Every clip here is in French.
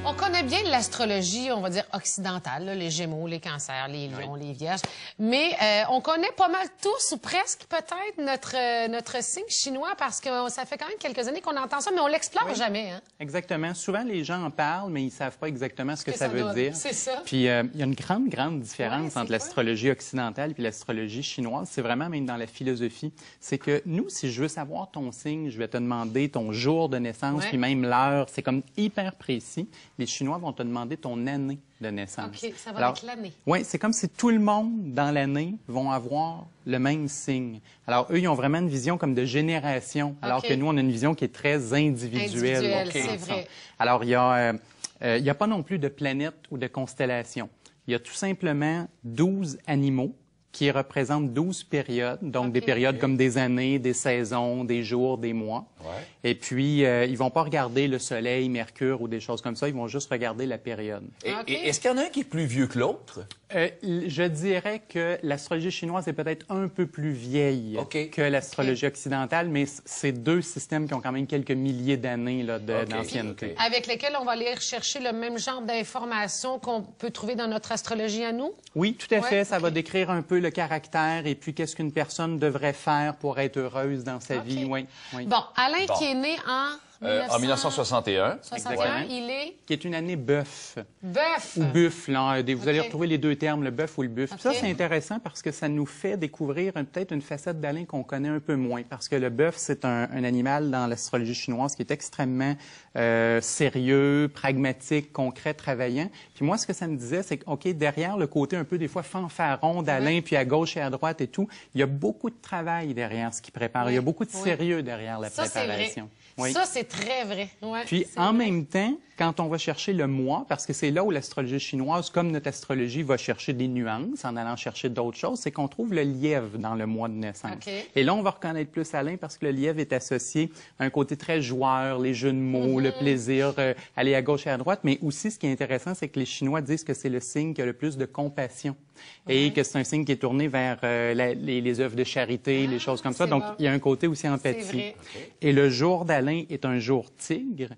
On connaît bien l'astrologie, on va dire occidentale, là, les Gémeaux, les Cancers, les Lions, les Vierges, mais on connaît pas mal tous ou presque peut-être notre signe chinois parce que ça fait quand même quelques années qu'on entend ça, mais on l'explore jamais. Hein? Exactement. Souvent, les gens en parlent, mais ils savent pas exactement ce que ça veut dire. C'est ça. Puis, il y a une grande différence entre l'astrologie occidentale et l'astrologie chinoise. C'est vraiment même dans la philosophie. C'est que nous, si je veux savoir ton signe, je vais te demander ton jour de naissance, puis même l'heure. C'est comme hyper précis. Les Chinois vont te demander ton année de naissance. OK, ça va être l'année. Oui, c'est comme si tout le monde dans l'année vont avoir le même signe. Alors, eux, ils ont vraiment une vision comme de génération, alors que nous, on a une vision qui est très individuelle. C'est vrai. Alors, il y a pas non plus de planètes ou de constellations. Il y a tout simplement 12 animaux qui représentent 12 périodes, donc des périodes comme des années, des saisons, des jours, des mois. Et puis, ils vont pas regarder le soleil, Mercure ou des choses comme ça, ils vont juste regarder la période. Et est-ce qu'il y en a un qui est plus vieux que l'autre? Je dirais que l'astrologie chinoise est peut-être un peu plus vieille que l'astrologie occidentale, mais c'est deux systèmes qui ont quand même quelques milliers d'années d'ancienneté. Avec lesquels on va aller chercher le même genre d'informations qu'on peut trouver dans notre astrologie à nous? Oui, tout à fait. Ça va décrire un peu le caractère et puis qu'est-ce qu'une personne devrait faire pour être heureuse dans sa vie. Oui. Bon, Alain qui est né en 1961. 61, il est... Qui est une année bœuf. Bœuf! Ou buffle. Là. Vous allez retrouver les deux termes, le bœuf ou le buffle. Ça, c'est intéressant parce que ça nous fait découvrir peut-être une facette d'Alain qu'on connaît un peu moins. Parce que le bœuf, c'est un animal dans l'astrologie chinoise qui est extrêmement sérieux, pragmatique, concret, travaillant. Puis moi, ce que ça me disait, c'est que, OK, derrière le côté un peu des fois fanfaron d'Alain, puis à gauche et à droite et tout, il y a beaucoup de travail derrière ce qu'il prépare. Il y a beaucoup de sérieux derrière la préparation. Oui. Ça, c'est très vrai. Puis, en même temps, quand on va chercher le mois, parce que c'est là où l'astrologie chinoise, comme notre astrologie, va chercher des nuances en allant chercher d'autres choses, c'est qu'on trouve le lièvre dans le mois de naissance. Et là, on va reconnaître plus Alain parce que le lièvre est associé à un côté très joueur, les jeux de mots, le plaisir, aller à gauche et à droite. Mais aussi, ce qui est intéressant, c'est que les Chinois disent que c'est le signe qui a le plus de compassion et que c'est un signe qui est tourné vers les œuvres de charité, les choses comme ça. Donc, il y a un côté aussi empathie. Et le jour d'Alain est un jour tigre.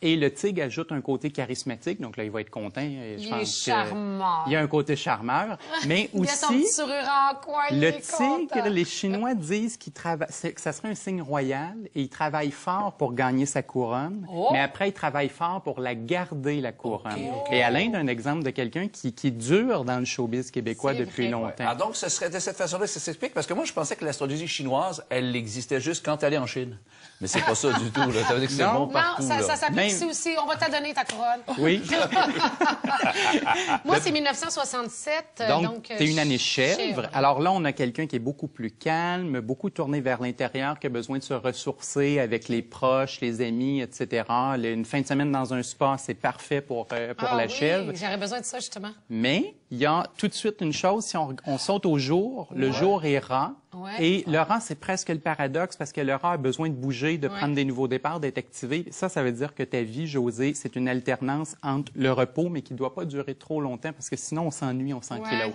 Et le tigre ajoute un côté charismatique, donc là, il va être content. Il est charmant. Il y a un côté charmeur, mais aussi... Il a son petit sourire en coin, le tigre, les Chinois disent que ça serait un signe royal et il travaille fort pour gagner sa couronne, mais après, il travaille fort pour la garder, la couronne. Et Alain est un exemple de quelqu'un qui dure dans le showbiz québécois depuis longtemps. Ah, donc, ce serait de cette façon-là que ça s'explique? Parce que moi, je pensais que l'astrologie chinoise, elle existait juste quand tu allais en Chine. Mais c'est pas ça du tout. Là. Ça veut dire que c'est bon partout. Non, ça s'applique ici aussi. On va t'adonner ta couronne. Oui. Moi, c'est 1967. Donc tu es une année chèvre. Alors là, on a quelqu'un qui est beaucoup plus calme, beaucoup tourné vers l'intérieur, qui a besoin de se ressourcer avec les proches, les amis, etc. Une fin de semaine dans un spa, c'est parfait pour la chèvre. J'aurais besoin de ça, justement. Mais il y a tout de suite une chose, si on saute au jour, le jour est rat. Et le rat, c'est presque le paradoxe parce que le rat a besoin de bouger, de prendre des nouveaux départs, d'être activé. Ça veut dire que ta vie, Josée, c'est une alternance entre le repos, mais qui ne doit pas durer trop longtemps parce que sinon, on s'ennuie, on s'enquilote.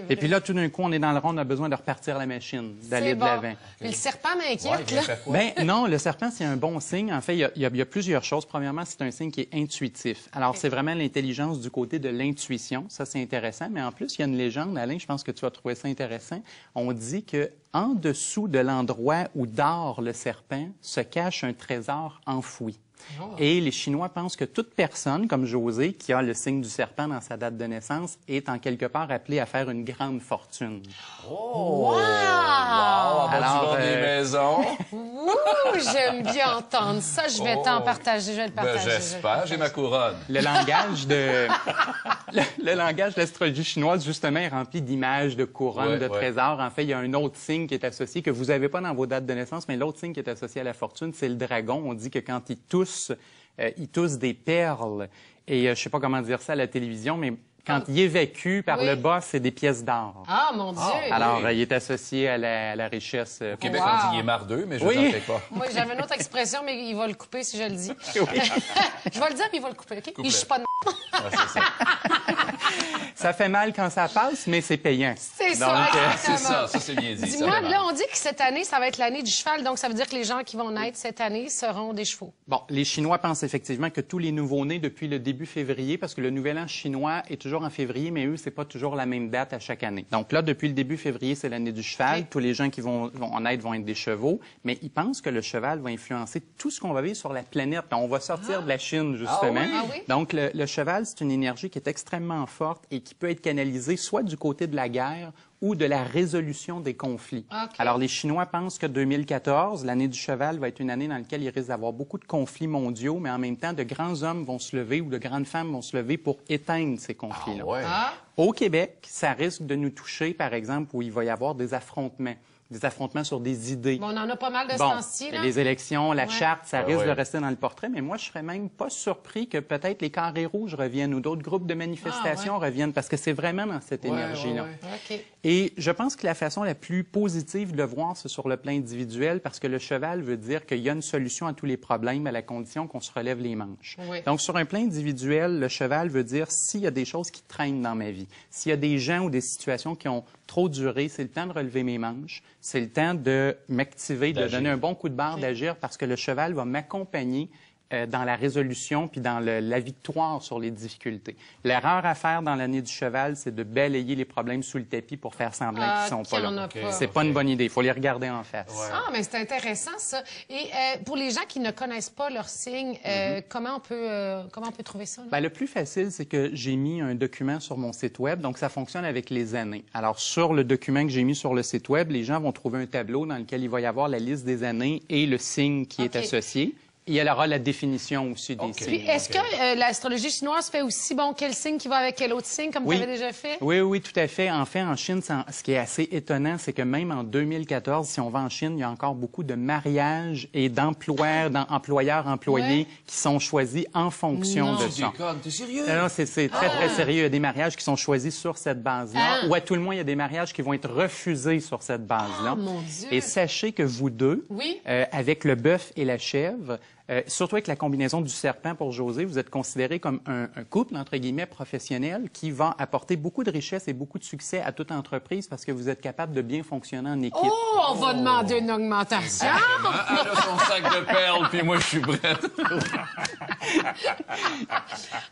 Et puis là, tout d'un coup, on est dans le rond, on a besoin de repartir la machine, d'aller de l'avant. Mais le serpent m'inquiète, là. Ben non, le serpent, c'est un bon signe. En fait, il y a plusieurs choses. Premièrement, c'est un signe qui est intuitif. Alors, c'est vraiment l'intelligence du côté de l'intuition. Ça, c'est intéressant. Mais en plus, il y a une légende, Alain, je pense que tu vas trouver ça intéressant. On dit que en dessous de l'endroit où dort le serpent se cache un trésor enfoui. Et les Chinois pensent que toute personne, comme José, qui a le signe du serpent dans sa date de naissance, est en quelque part appelée à faire une grande fortune. Wow! Alors, des maisons. J'aime bien entendre ça. Je vais t'en partager. Je vais le partager. J'espère. J'ai ma couronne. Le langage de l'astrologie chinoise, justement, est rempli d'images, de couronnes, de trésors. En fait, il y a un autre signe qui est associé, que vous n'avez pas dans vos dates de naissance, mais l'autre signe qui est associé à la fortune, c'est le dragon. On dit que quand il tousse des perles. Et je sais pas comment dire ça à la télévision, mais quand il évacue par le bas, c'est des pièces d'or. Ah, mon Dieu! Alors, il est associé à la richesse. Au Québec, on dit qu'il est mardeux, mais je ne t'en fais pas. Moi, j'avais une autre expression, mais il va le couper si je le dis. Je vais le dire, puis il va le couper, OK? Je suis pas de... c'est ça. Ça fait mal quand ça passe, mais c'est payant. C'est ça, c'est ça c'est bien dit. Dis-moi, là, on dit que cette année, ça va être l'année du cheval, donc ça veut dire que les gens qui vont naître cette année seront des chevaux. Bon, les Chinois pensent effectivement que tous les nouveaux-nés depuis le début février, parce que le nouvel an chinois est toujours en février, mais eux, c'est pas toujours la même date à chaque année. Donc là, depuis le début février, c'est l'année du cheval. Okay. Tous les gens qui vont en naître vont être des chevaux, mais ils pensent que le cheval va influencer tout ce qu'on va vivre sur la planète. On va sortir de la Chine, justement. Oui? Donc, le cheval, c'est une énergie qui est extrêmement forte et qui peut être canalisée soit du côté de la guerre ou de la résolution des conflits. Okay. Alors, les Chinois pensent que 2014, l'année du cheval, va être une année dans laquelle il risque d'avoir beaucoup de conflits mondiaux, mais en même temps, de grands hommes vont se lever ou de grandes femmes vont se lever pour éteindre ces conflits-là. Au Québec, ça risque de nous toucher, par exemple, où il va y avoir des affrontements sur des idées. Bon, on en a pas mal de ce temps-ci, là. Les élections, la charte, ça risque de rester dans le portrait, mais moi, je serais même pas surpris que peut-être les carrés rouges reviennent ou d'autres groupes de manifestation reviennent, parce que c'est vraiment dans cette énergie-là. Okay. Et je pense que la façon la plus positive de le voir, c'est sur le plan individuel, parce que le cheval veut dire qu'il y a une solution à tous les problèmes à la condition qu'on se relève les manches. Donc, sur un plan individuel, le cheval veut dire s'il y a des choses qui traînent dans ma vie, s'il y a des gens ou des situations qui ont trop duré, c'est le temps de relever mes manches, c'est le temps de m'activer, de donner un bon coup de barre, d'agir, parce que le cheval va m'accompagner dans la résolution puis dans la victoire sur les difficultés. L'erreur à faire dans l'année du cheval, c'est de balayer les problèmes sous le tapis pour faire semblant qu'ils sont pas là. C'est pas une bonne idée. Il faut les regarder en face. Ah, mais c'est intéressant, ça. Et pour les gens qui ne connaissent pas leur signe, comment on peut trouver ça? Bien, le plus facile, c'est que j'ai mis un document sur mon site Web. Donc, ça fonctionne avec les années. Alors, sur le document que j'ai mis sur le site Web, les gens vont trouver un tableau dans lequel il va y avoir la liste des années et le signe qui est associé. Et elle aura la définition aussi des signes. Puis, est-ce que l'astrologie chinoise fait aussi, quel signe qui va avec quel autre signe, comme tu avais déjà fait? Oui, tout à fait. En fait, en Chine, ce qui est assez étonnant, c'est que même en 2014, si on va en Chine, il y a encore beaucoup de mariages et d'employeurs-employés qui sont choisis en fonction de ça. T'es sérieux? Non, c'est très, très sérieux. Il y a des mariages qui sont choisis sur cette base-là, ou à tout le moins, il y a des mariages qui vont être refusés sur cette base-là. Mon Dieu! Et sachez que vous deux, avec le bœuf et la chèvre, surtout avec la combinaison du serpent pour José, vous êtes considéré comme un couple, entre guillemets, professionnel qui va apporter beaucoup de richesse et beaucoup de succès à toute entreprise parce que vous êtes capable de bien fonctionner en équipe. Oh, on va demander une augmentation! Elle a son sac de perles, puis moi, je suis prête.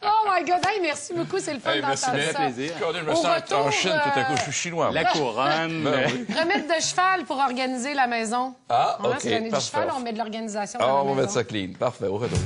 Oh my God! Hey, merci beaucoup, c'est le fun d'entendre ça. Merci, plaisir. Je me sens en Chine, tout à coup, je suis chinois. La couronne. Remettre de cheval pour organiser la maison. Ah, OK, c'est l'année du parfait. cheval, on met de l'organisation Ah, dans la on va maison. mettre ça clean. Parfait, au retour.